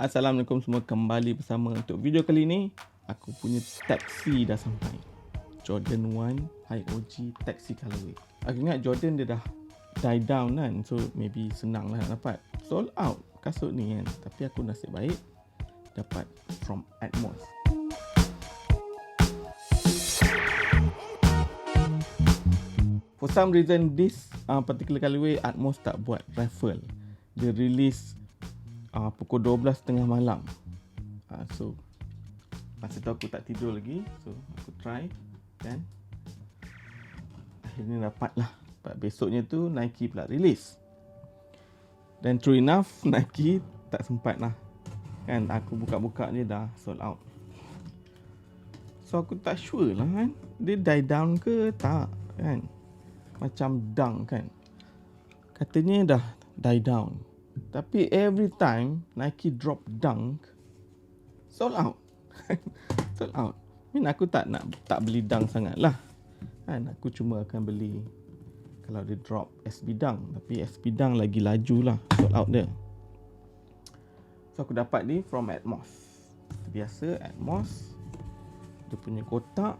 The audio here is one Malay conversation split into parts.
Assalamualaikum semua, kembali bersama untuk video kali ni. Aku punya taxi dah sampai. Jordan 1 High OG taxi colorway. Aku ingat Jordan dia dah die down kan, so maybe senang lah nak dapat. Sold out kasut ni kan, tapi aku nasib baik dapat from Atmos. For some reason this particular colorway Atmos tak buat raffle. Dia release pukul 12.30 malam. So masa tu aku tak tidur lagi, so aku try kan. Akhirnya dapat lah. Besoknya tu Nike pula release. Dan true enough Nike tak sempat lah kan, aku buka-buka dia dah sold out. So aku tak sure lah kan, dia die down ke tak kan. Macam dunk kan, katanya dah die down, tapi every time Nike drop dunk, sold out. Sold out. Aku tak beli dunk sangat lah kan. Aku cuma akan beli kalau dia drop SB dunk, tapi SB dunk lagi laju lah sold out dia. So aku dapat ni from Atmos. Biasa Atmos dia punya kotak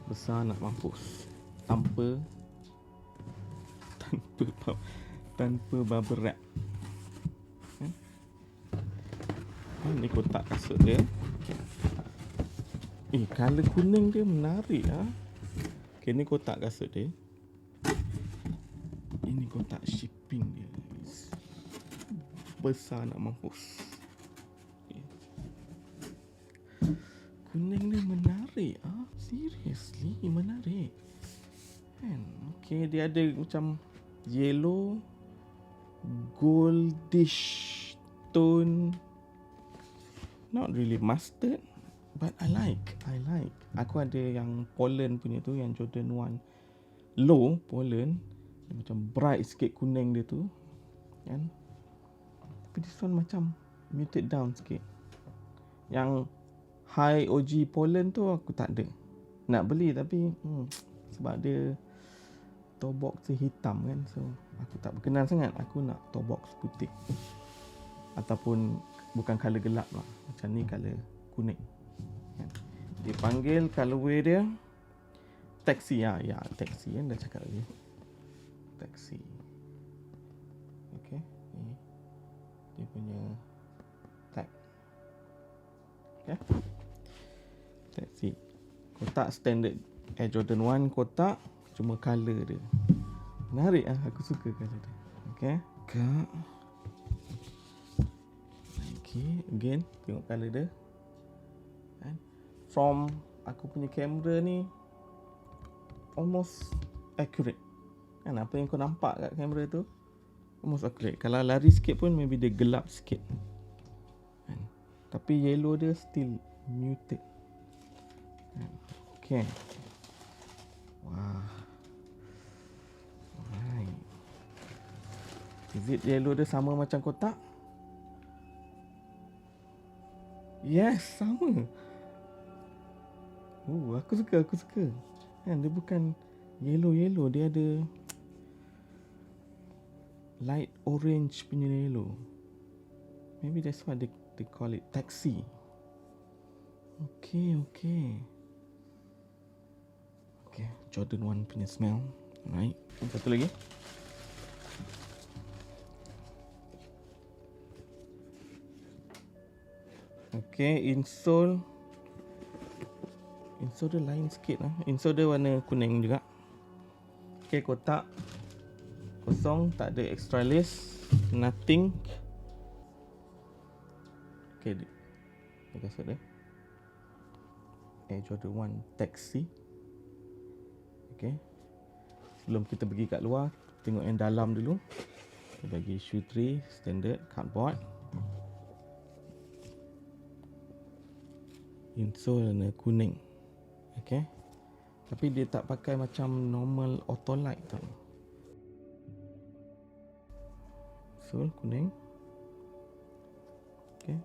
besar nak mampus, tanpa bubble wrap. Ni kotak kasut dia. Color kuning dia menarik lah. Okay, ni kotak kasut dia. Ini kotak shipping dia. Besar nak mampus. Kuning dia menarik. Seriously menarik. Okay, dia ada macam yellow, goldish tone. Not really mustard, but I like. Aku ada yang pollen punya tu, yang Jordan 1 low pollen, macam bright sikit kuning dia tu kan. Tapi this one macam muted down sikit. Yang high OG pollen tu aku tak ada. Nak beli tapi sebab dia toe box dia hitam kan, so aku tak berkenan sangat. Aku nak toe box putih ataupun bukan color gelap lah, macam ni color kuning. Dia panggil colorway dia taxi. Ya taxi kan, dah cakap tadi taxi. Okay, ni dia punya tag. Okay, taxi. Kotak standard Air Jordan 1 kotak, cuma color dia menarik lah. Aku suka color dia. Okay, again tengok color dia. From aku punya kamera ni almost accurate kan, apa yang kau nampak kat kamera tu almost accurate. Kalau lari sikit pun maybe dia gelap sikit kan? Tapi yellow dia still muted. Okay, wah, alright. Is it yellow dia sama macam kotak? Yes, sama. Aku suka. Kan dia bukan yellow, dia ada light orange punya yellow. Maybe that's why they call it taxi. Okay, Jordan 1 punya smell. Alright, satu lagi. Okay, insole dia lain sikit lah. Insole dia warna kuning juga. Okay, kotak kosong, tak ada extra lace, nothing. Okay, dia kasut dia Air Jordan 1 taxi. Okay, sebelum kita pergi kat luar, tengok yang dalam dulu. Dia bagi shoe tray standard cardboard. Insole warna kuning. Okay, tapi dia tak pakai macam normal auto light tau. Insole kuning. Okay,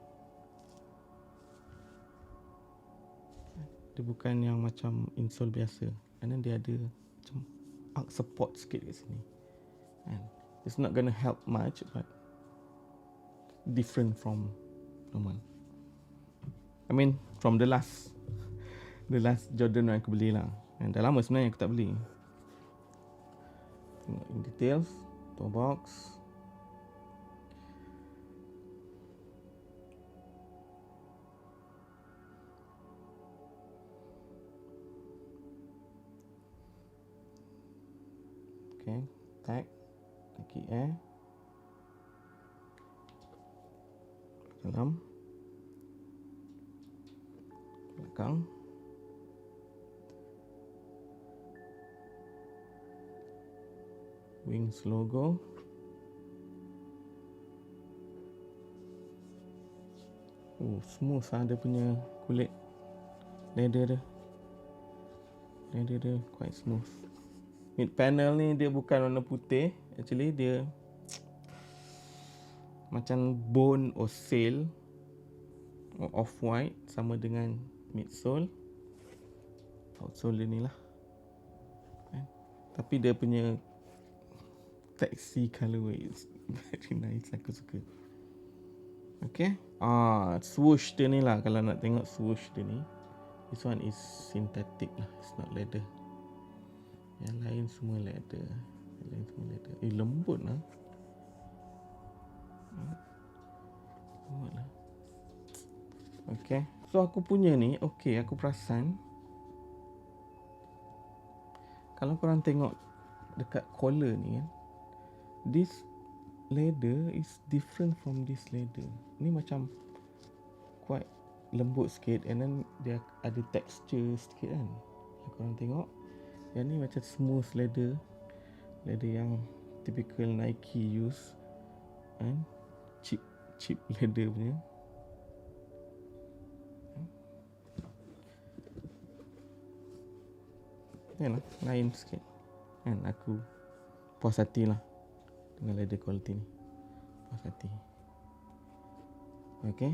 dia bukan yang macam insole biasa. And then dia ada macam arc support sikit kat sini. And it's not gonna help much, but different from normal. I mean from the last Jordan yang aku beli lah. Yang dah lama sebenarnya aku tak beli. Tengok in details, toe box. Okay, tag, Nike Air. Dalam. Belakang. Wings logo. Oh, smooth lah dia punya kulit. Leather dia quite smooth. Mid panel ni dia bukan warna putih. Actually dia macam bone or sail or off-white, sama dengan midsole. Outsole dia ni lah. Tapi dia punya taxi colorway is very nice, aku suka. Okay. Swoosh dia ni lah, kalau nak tengok swoosh dia ni, this one is synthetic lah, it's not leather. Yang lain semua leather. Lembut lah. Lembut lah. Okay. So aku punya ni, okay, aku perasan kalau korang tengok dekat collar ni kan, this leather is different from this leather. Ni macam quite lembut sikit, and then dia ada texture sikit kan. Kalau korang tengok, yang ni macam smooth leather yang typical Nike use, and cheap leather punya. Lah, lain sikit kan, aku puas hati lah dengan leather quality ni, puas hati. Okay,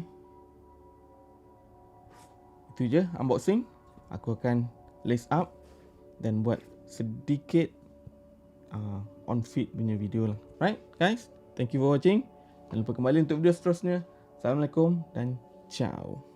itu je unboxing. Aku akan lace up dan buat sedikit on fit punya video lah. Right guys, thank you for watching. Jangan lupa kembali untuk video seterusnya. Assalamualaikum dan ciao.